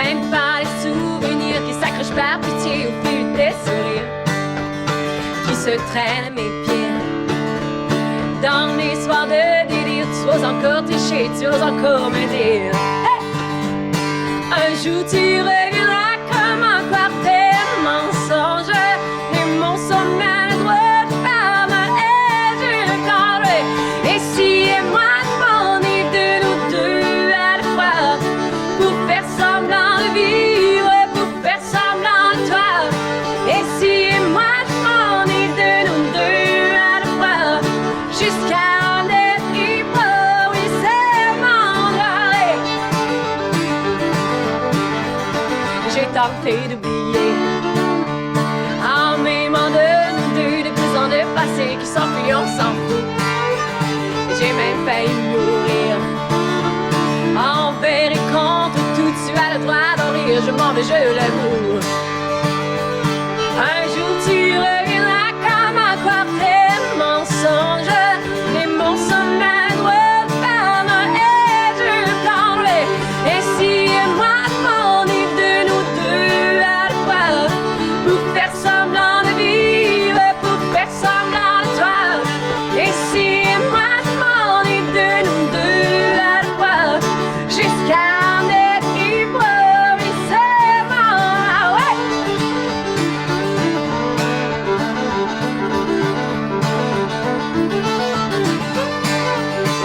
même pas les souvenirs qui s'accrochent par pitié au fil des sourires qui se traînent à mes pieds. Dans les soirs de délire, tu oses encore tricher, tu oses encore me dire hey! Un jour tu reviendras comme un quartier mensonge. Les mots sont maladroits de femme et je le garderai. Et si et moi demandé de nous deux à la fois pour faire semblant de vivre, pour faire semblant de toi. Et si et moi demandé de nous deux à la fois jusqu'à en être libre, oui c'est mon rêve. J'ai tenté d'oublier en m'aimant de nous deux, de plus en de passé qui s'enfuit, on s'en fout. J'ai même failli mourir envers et contre tout, tu as le droit d'en rire, je m'en vais, je l'avoue. Un jour tu reviendras comme un quartier mensonge. Les mots sont maladroits de femme et je le prendrai. Et si moi demandé de nous deux à la fois pour faire semblant de vivre, pour faire semblant de toi. Et si moi demandé de nous deux à la fois jusqu'à en être libre, oui c'est mon ouais.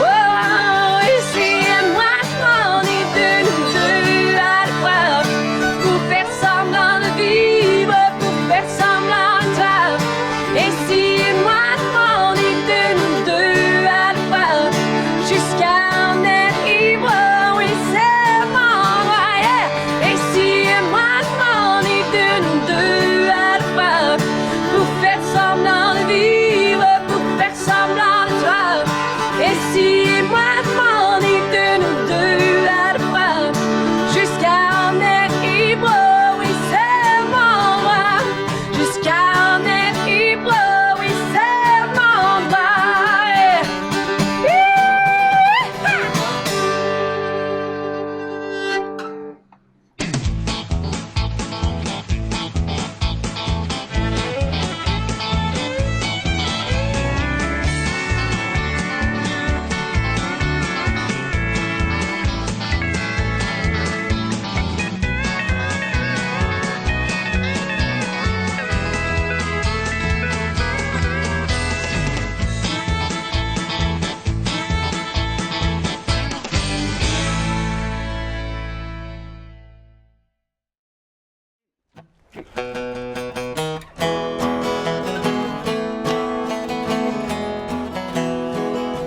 Oh, et si moi demandé de nous deux à la fois pour faire semblant de vivre, pour faire semblant de toi. Et si moi demandé de nous deux à la fois jusqu'à en être libre, oui c'est mon ouais. Et si moi demandé de nous deux à la fois pour faire semblant de vivre, pour faire semblant de toi. Et si moi demandé de nous deux à la fois jusqu'à en être libre, oui c'est mon droit. Jusqu'à en être libre, oui c'est mon droit.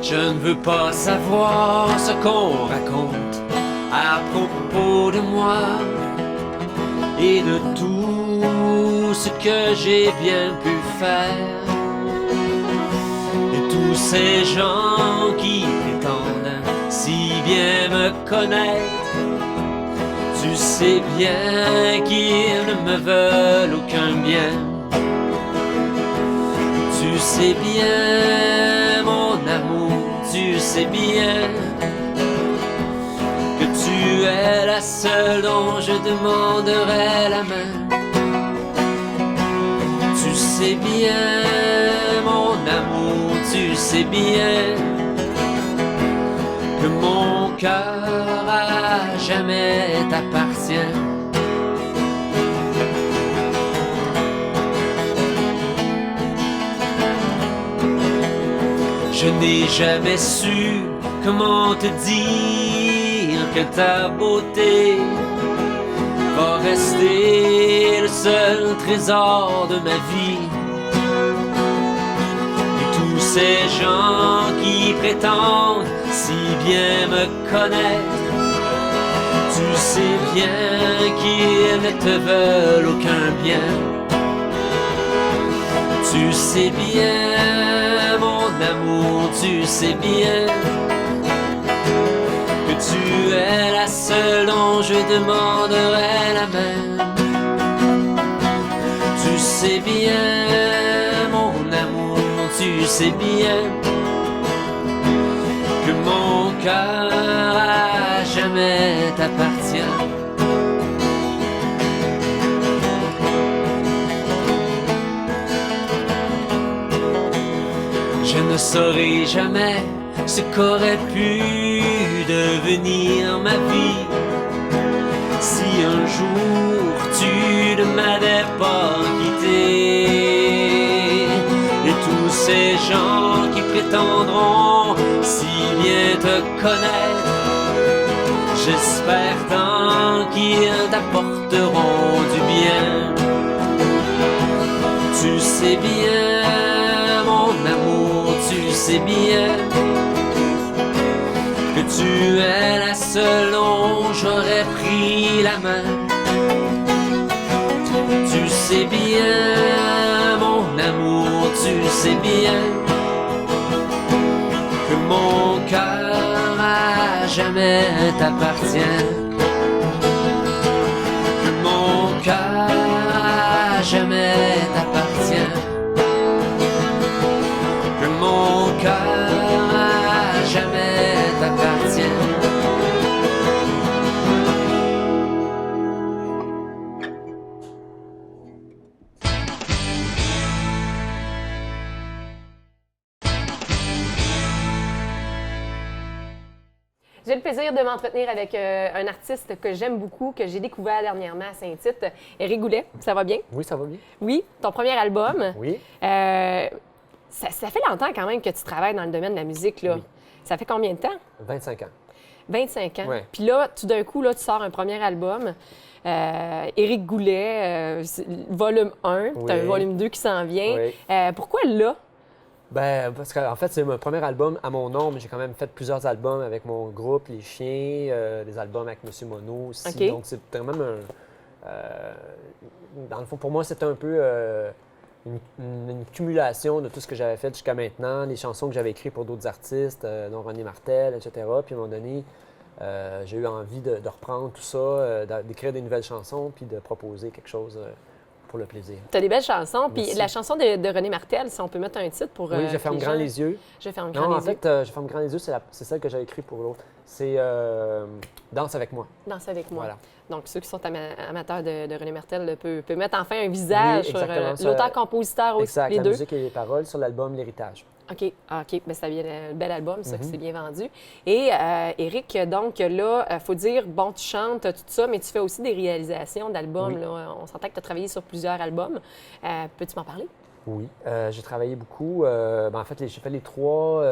Je ne veux pas savoir ce qu'on raconte à propos de moi et de tout ce que j'ai bien pu faire. Et tous ces gens qui prétendent si bien me connaître, tu sais bien qu'ils ne me veulent aucun bien. Tu sais bien, mon amour, tu sais bien que tu es la seule dont je demanderai la main. Tu sais bien, mon amour, tu sais bien que mon cœur à jamais t'appartient. Je n'ai jamais su comment te dire que ta beauté va rester le seul trésor de ma vie. Et tous ces gens qui prétendent si bien me connaître, tu sais bien qu'ils ne te veulent aucun bien. Tu sais bien, mon amour, tu sais bien que tu es la seule dont je demanderai la main. Tu sais bien, mon amour, tu sais bien que mon cœur à jamais t'appartient. Je ne saurai jamais ce qu'aurait pu devenir ma vie si un jour tu ne m'avais pas quitté. Et tous ces gens qui prétendront si bien te connaître, j'espère tant qu'ils t'apporteront du bien. Tu sais bien, mon amour, tu sais bien que tu es la seule dont j'aurais pris la main. Tu sais bien, mon amour, tu sais bien que mon cœur à jamais t'appartient. Que mon cœur à jamais t'appartient. Que mon cœur à jamais t'appartient. J'ai le plaisir de m'entretenir avec un artiste que j'aime beaucoup, que j'ai découvert dernièrement à Saint-Tite, Éric Goulet. Ça va bien? Oui, ça va bien. Oui, ton premier album. Oui. Ça fait longtemps quand même que tu travailles dans le domaine de la musique, là. Oui. Ça fait combien de temps? 25 ans. 25 ans. Ouais. Puis là, tout d'un coup, là, tu sors un premier album. Éric Goulet, volume 1, Oui. tu as un volume 2 qui s'en vient. Oui. Pourquoi là? Ben, parce qu'en fait, c'est mon premier album à mon nom, mais j'ai quand même fait plusieurs albums avec mon groupe, Les Chiens, des albums avec Monsieur Mono aussi. OK. Donc, c'est quand même dans le fond, pour moi, c'était un peu une cumulation de tout ce que j'avais fait jusqu'à maintenant, les chansons que j'avais écrites pour d'autres artistes, dont René Martel, etc. Puis à un moment donné, j'ai eu envie de reprendre tout ça, d'écrire des nouvelles chansons, puis de proposer quelque chose pour le plaisir. Tu as des belles chansons. Puis Merci. la chanson de René Martel, si on peut mettre un titre pour. Oui, Je ferme que les grand gens- les yeux. Je ferme grand Non, en les yeux. fait, Je ferme grand les yeux, c'est celle que j'avais écrite pour l'autre. C'est Danse avec moi. Danse avec moi. Voilà. Donc, ceux qui sont amateurs de René Martel peuvent mettre enfin un visage Oui, sur exactement, ça- l'auteur-compositeur aussi, Exact, les la deux. musique et les paroles sur l'album L'Héritage. OK. Ah, OK. Bien, c'est bien un bel album, ça, Mhm. qui s'est bien vendu. Et Éric, donc là, il faut dire, bon, tu chantes, tout ça, mais tu fais aussi des réalisations d'albums. Oui. Là. On s'entend que tu as travaillé sur plusieurs albums. Peux-tu m'en parler? Oui. J'ai travaillé beaucoup. En fait, j'ai fait les trois,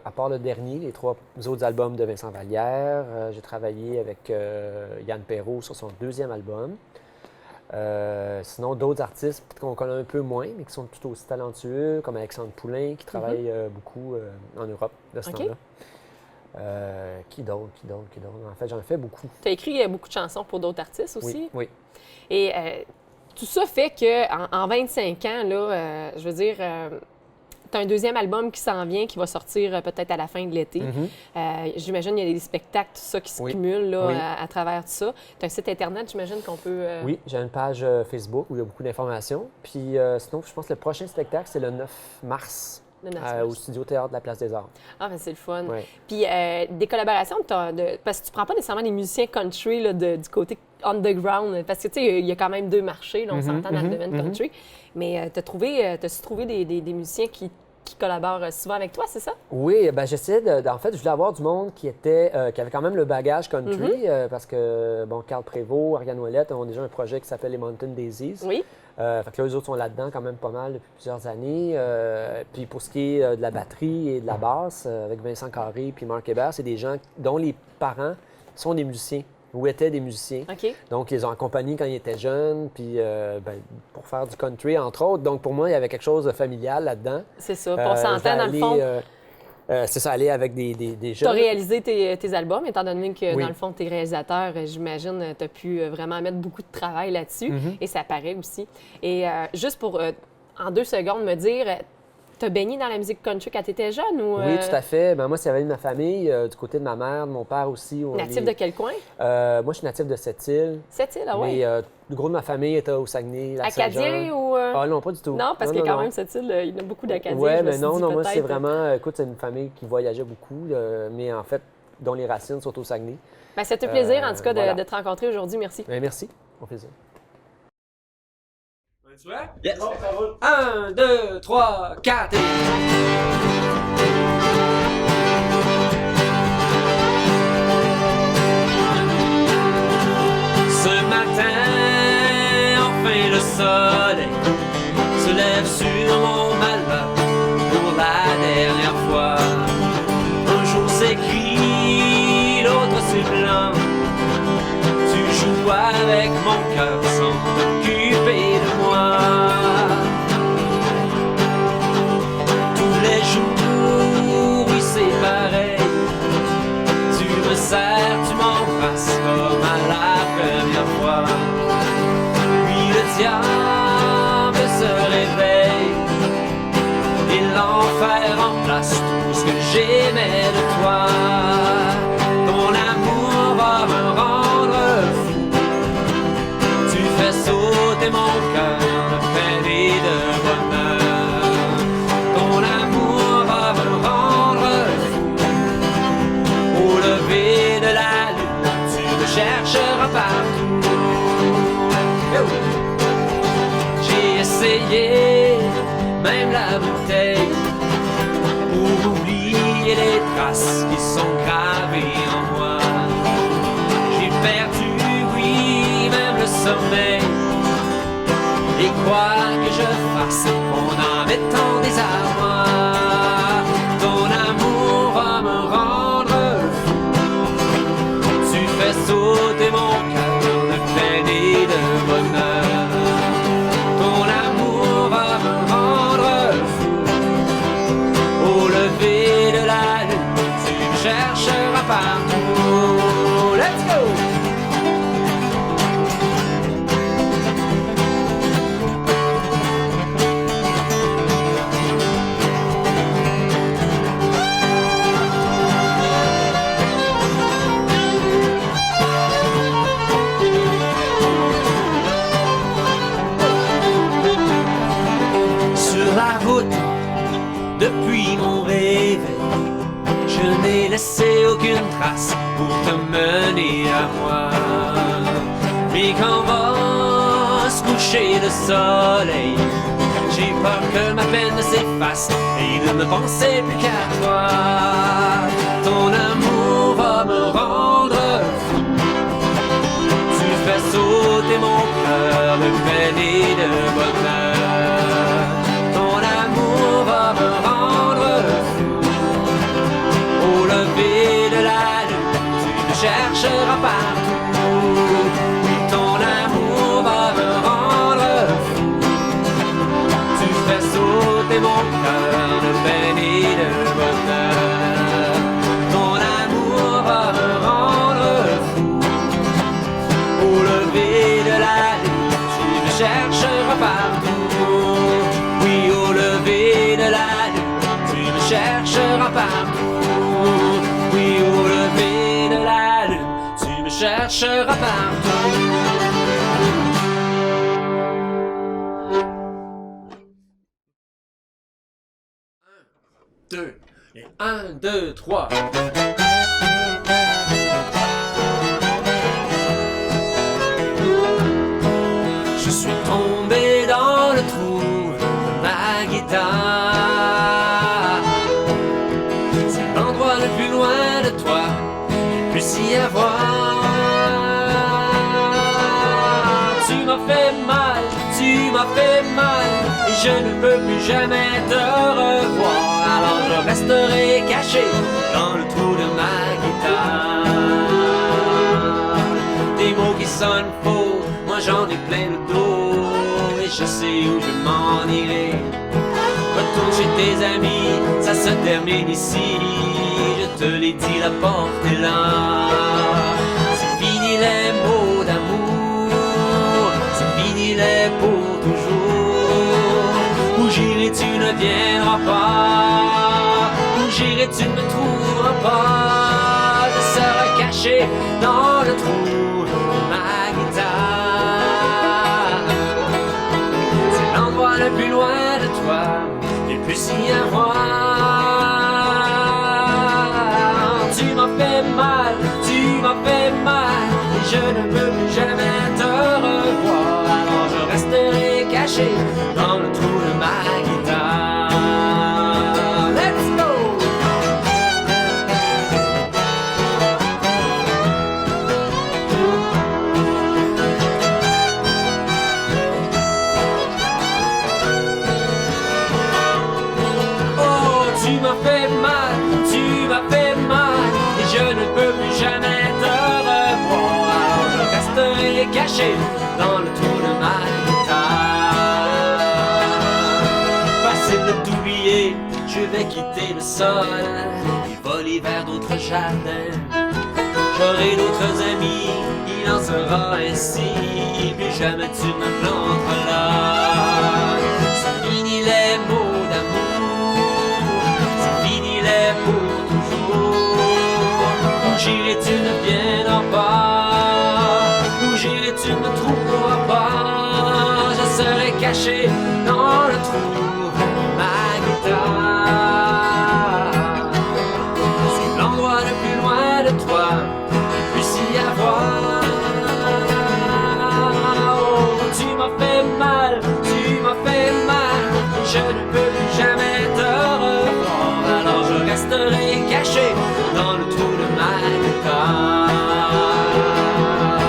à part le dernier, les trois autres albums de Vincent Vallière. J'ai travaillé avec Yann Perrault sur son deuxième album. Sinon, d'autres artistes peut-être qu'on connaît un peu moins, mais qui sont tout aussi talentueux, comme Alexandre Poulain, qui travaille beaucoup en Europe de ce OK. temps-là. Qui d'autre? En fait, j'en fais beaucoup. Tu as écrit beaucoup de chansons pour d'autres artistes aussi. Oui, oui. Et tout ça fait qu'en 25 ans, là, je veux dire, tu as un deuxième album qui s'en vient, qui va sortir peut-être à la fin de l'été. Mhm. J'imagine qu'il y a des spectacles, tout ça, qui se Oui. cumulent là, Oui. à travers tout ça. Tu as un site Internet, j'imagine qu'on peut... Oui, j'ai une page Facebook où il y a beaucoup d'informations. Puis sinon, je pense que le prochain spectacle, c'est le 9 mars le 9 mars. au Studio Théâtre de la Place des Arts. Ah, ben c'est le fun. Ouais. Puis des collaborations, parce que tu prends pas nécessairement des musiciens country là, du côté underground, parce que tu sais, il y a quand même deux marchés, là, on s'entend dans le domaine country. Mais t'as su trouver des musiciens qui collaborent souvent avec toi, c'est ça? Oui, ben j'essayais en fait, je voulais avoir du monde qui avait quand même le bagage country, parce que, bon, Carl Prévost, Ariane Ouellette ont déjà un projet qui s'appelle les Mountain Daisies. Oui. Fait que là, eux autres sont là-dedans quand même pas mal depuis plusieurs années. Puis pour ce qui est de la batterie et de la basse, avec Vincent Carré puis Marc Hébert, c'est des gens dont les parents sont des musiciens ou étaient des musiciens. OK. Donc, ils les ont accompagnés quand ils étaient jeunes, puis pour faire du country, entre autres. Donc, pour moi, il y avait quelque chose de familial là-dedans. C'est ça. Puis on s'entend, Je vais dans le fond, c'est ça, aller avec des tu as jeunes. réalisé tes albums, étant donné que, Oui. dans le fond, tes réalisateurs, j'imagine, tu as pu vraiment mettre beaucoup de travail là-dessus. Et ça paraît aussi. Et juste pour, en 2 secondes, me dire, tu as baigné dans la musique country quand tu étais jeune ou... Oui, tout à fait. Ben, moi, c'est avec ma famille, du côté de ma mère, de mon père aussi. Natif de quel coin? Moi, je suis natif de Sept-Îles. Cette île, ah ouais. Mais le gros de ma famille était au Saguenay, Acadien ou... Ah non, pas du tout. Non, parce que quand même, cette île, il y a beaucoup d'Acadiens. Oui, je me mais suis non, dit, non, moi, c'est peut-être. vraiment... Écoute, c'est une famille qui voyageait beaucoup, mais en fait, dont les racines sont au Saguenay. Ben, c'était un plaisir, en tout cas, voilà. de te rencontrer aujourd'hui. Merci. Bien, merci. Au plaisir. Tu vois? Yes! 1, 2, 3, 4 et... Ce matin, enfin le soleil se lève sur mon malheur pour la dernière fois. Un jour c'est gris, l'autre c'est blanc. Tu joues avec mon cœur sans t'occuper de moi. Tous les jours, oui c'est pareil. Tu me serres, tu m'embrasses comme à la première fois. Puis le diable se réveille et l'enfer remplace tout ce que j'aimais de toi. Ton amour va me rendre fou. Tu fais sauter mon cœur de peine et de bonheur. Ton amour va me rendre fou. Au lever de la lune, tu me chercheras partout. J'ai essayé même la bouteille pour oublier les traces qui sont gravées en moi. J'ai perdu, oui, même le sommeil. Et quoi que je fasse, mon âme est en désarroi. Ton amour va me rendre fou. Tu fais sauter mon cœur de peine et de bonheur. Ton amour va me rendre fou. Au lever de la lune, tu me chercheras partout. Let's go! Sur la route, depuis mon réveil, je n'ai laissé aucune trace pour te mener à moi. Mais quand va se coucher le soleil, j'ai peur que ma peine s'efface et de ne penser plus qu'à toi. Ton amour va me rendre fou. Tu fais sauter mon cœur de peine et de bonheur. Ton amour va me rendre fou. Au lever de la lune, tu me chercheras partout. Oui, ton amour va me rendre fou. Tu fais sauter mon cœur de peine et de bonheur. Ton amour va me rendre fou. Au lever de la lune, tu me chercheras partout. Oui, au lever de la lune, tu me chercheras partout. Oui, au lever de la lune, tu me chercheras partout. 2 et 1, 2, 3. Je suis tombé dans le trou de ma guitare. C'est l'endroit le plus loin de toi qu'il puisse y avoir. Tu m'as fait mal, tu m'as fait mal, et je ne peux plus jamais te revoir. Alors je resterai caché dans le trou de ma guitare. Des mots qui sonnent faux, moi j'en ai plein le dos, et je sais où je m'en irai. Retourne chez tes amis, ça se termine ici. Je te l'ai dit, la porte est là. C'est fini les mots d'amour, c'est fini les pour toujours. Où j'irai tu ne viendras pas, où j'irai tu ne me trouveras pas. Je serai caché dans le trou de ma guitare. C'est l'endroit le plus loin de toi qu'il puisse y avoir. Tu m'as fait mal, tu m'as fait mal, et je ne peux plus jamais te revoir. Alors je resterai caché caché dans le trou de ma guitare. Let's go! Oh, tu m'as fait mal, tu m'as fait mal, et je ne peux plus jamais te revoir. Alors je resterai caché dans le trou de ma guitare. Facile de t'oublier, je vais quitter le sol et voler vers d'autres jardins. J'aurai d'autres amis, il en sera ainsi, plus jamais tu me planteras là. C'est fini les mots d'amour, c'est fini les pour toujours. Quand j'irai tu ne viendras pas, où j'irai tu ne me trouveras pas. Je serai caché dans le trou de ma guitare. C'est l'endroit le plus loin de toi, puisse y avoir. Oh, tu m'as fait mal, tu m'as fait mal, je ne peux plus jamais te revoir. Alors je resterai caché dans le trou de ma guitare.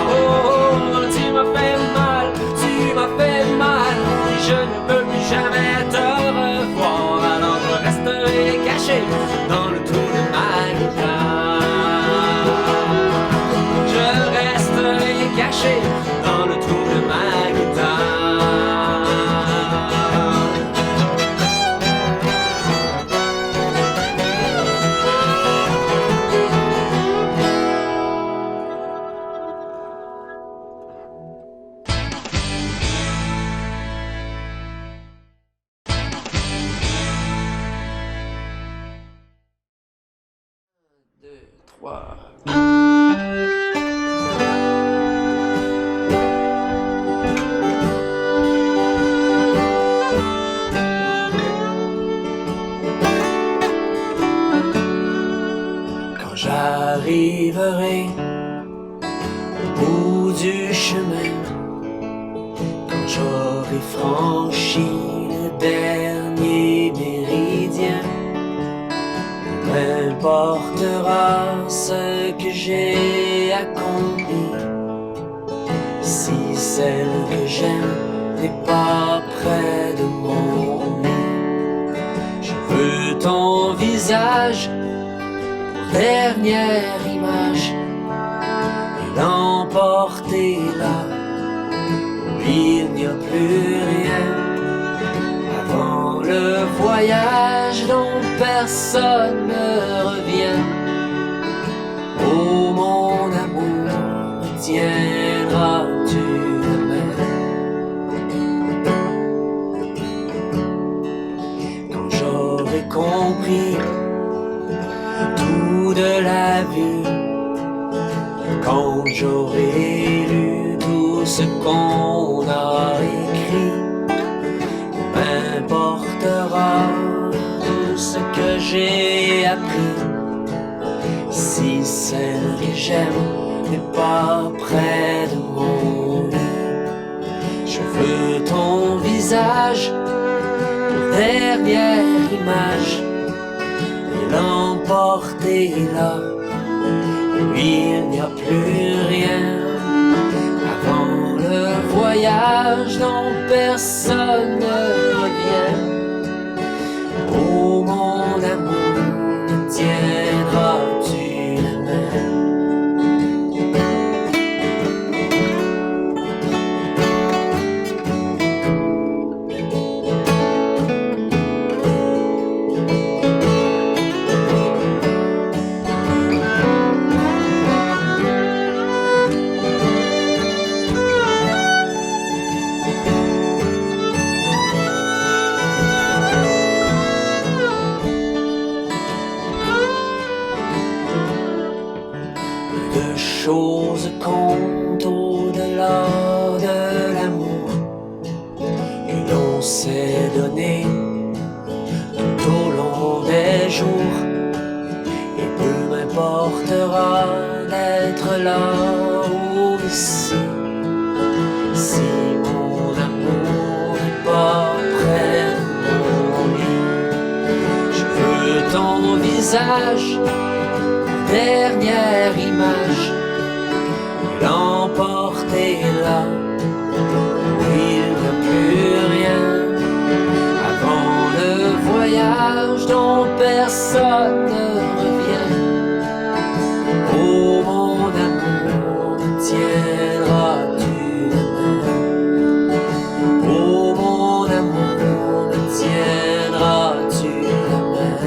Oh, tu m'as fait mal, tu m'as fait mal, je ne peux plus jamais te revoir. Alors je resterai caché dans le trou de ma guitare. Je resterai caché dans le trou de ma guitare. Deux, trois. Quand j'arriverai au bout du chemin, quand j'aurai franchi le dernier méridien, m'importera ce que j'ai accompli, si celle que j'aime n'est pas près de mon lit. Je veux ton visage, dernière image, et l'emporter là où il n'y a plus rien. Avant le voyage dont personne ne revient, oh mon amour, me tiendras-tu la main? Quand j'aurai compris tout de la vie, quand j'aurai lu tout ce qu'on a écrit, m'importera tout ce que j'ai appris, si celle que j'aime n'est pas près de mon lit. Je veux ton visage, dernière image, et l'emporter là où il n'y a plus rien. Avant le voyage dont personne ne revient, oh mon amour, me tiendras-tu la main? image, dernière image, l'emporter là, il n'y a plus rien avant le voyage dont personne ne revient. Oh mon amour, tiendras-tu la main? Oh mon amour, tiendras-tu la main?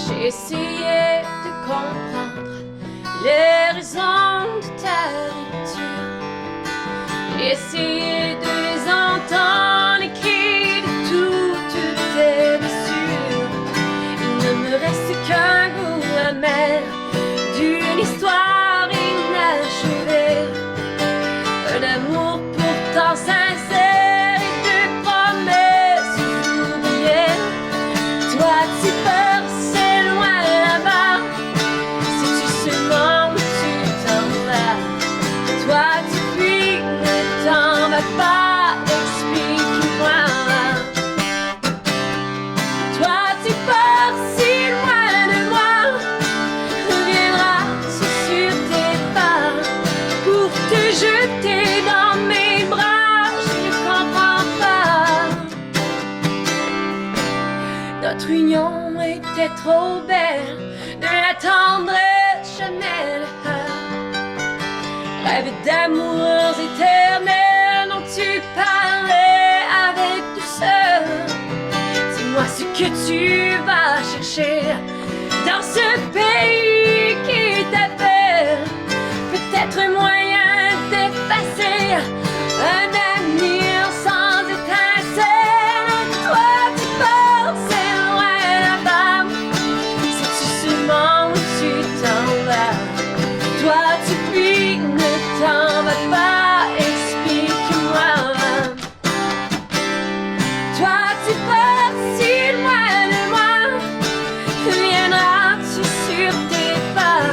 J'ai essayé de comprendre les raisons de ta rupture. J'ai essayé de les entendre écrire de toutes tes blessures. Il ne me reste qu'un goût amer d'une histoire inachevée. Un amour pourtant sincère et deux promesses oubliées. Toi, tu peur, c'est loin là-bas. Si tu seulement où tu t'en vas. Toi, tu fuis, ne t'en vas pas. Explique-moi. Toi, tu pars si loin de moi. Reviendras-tu sur tes pas pour te jeter dans mes bras? Je ne comprends pas. Notre union était trop belle de l'attendre jamais. Rêve d'amours éternels dont tu parlais avec douceur. Dis-moi ce que tu vas chercher dans ce pays qui t'appelle. Peut-être moyen d'effacer un avenir sans étincelle. Toi, tu pars, c'est loin là-bas. Si tu seulement où tu t'en vas. Toi, tu fuis, ne t'en vas pas. Explique-moi. Toi, tu pars si loin de moi. Reviendras-tu sur tes pas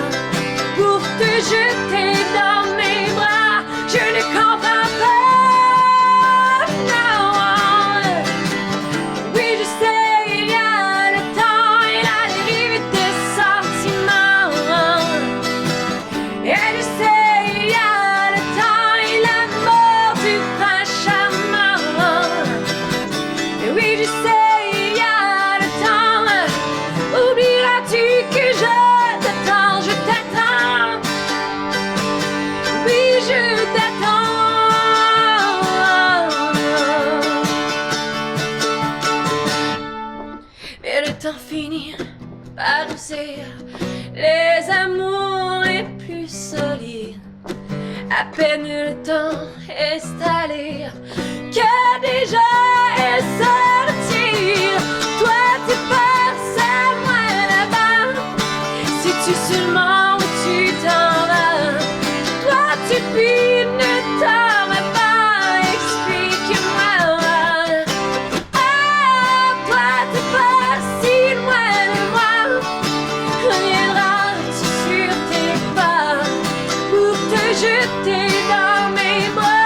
pour te jeter dans mes bras? Je ne comprends pas. Non. Oui, je sais, il y a le temps et la dérive des sentiments. Et je sais, il y a le temps et la mort du prince charmant. Et oui, je sais, il y a le temps. Oublieras-tu que je t'attends, je t'attends. Oui, je t'attends. Mais le temps finit par adoucir les amours les plus solides. À peine le temps installé que déjà elle se retire. Toi, tu pars, c'est loin là-bas. Si tu seulement où tu t'en vas. Toi, tu fuis, ne t'en vas pas. Explique-moi. Ah, toi, tu pars si loin de moi. Reviendras-tu sur tes pas pour te jeter dans mes bras?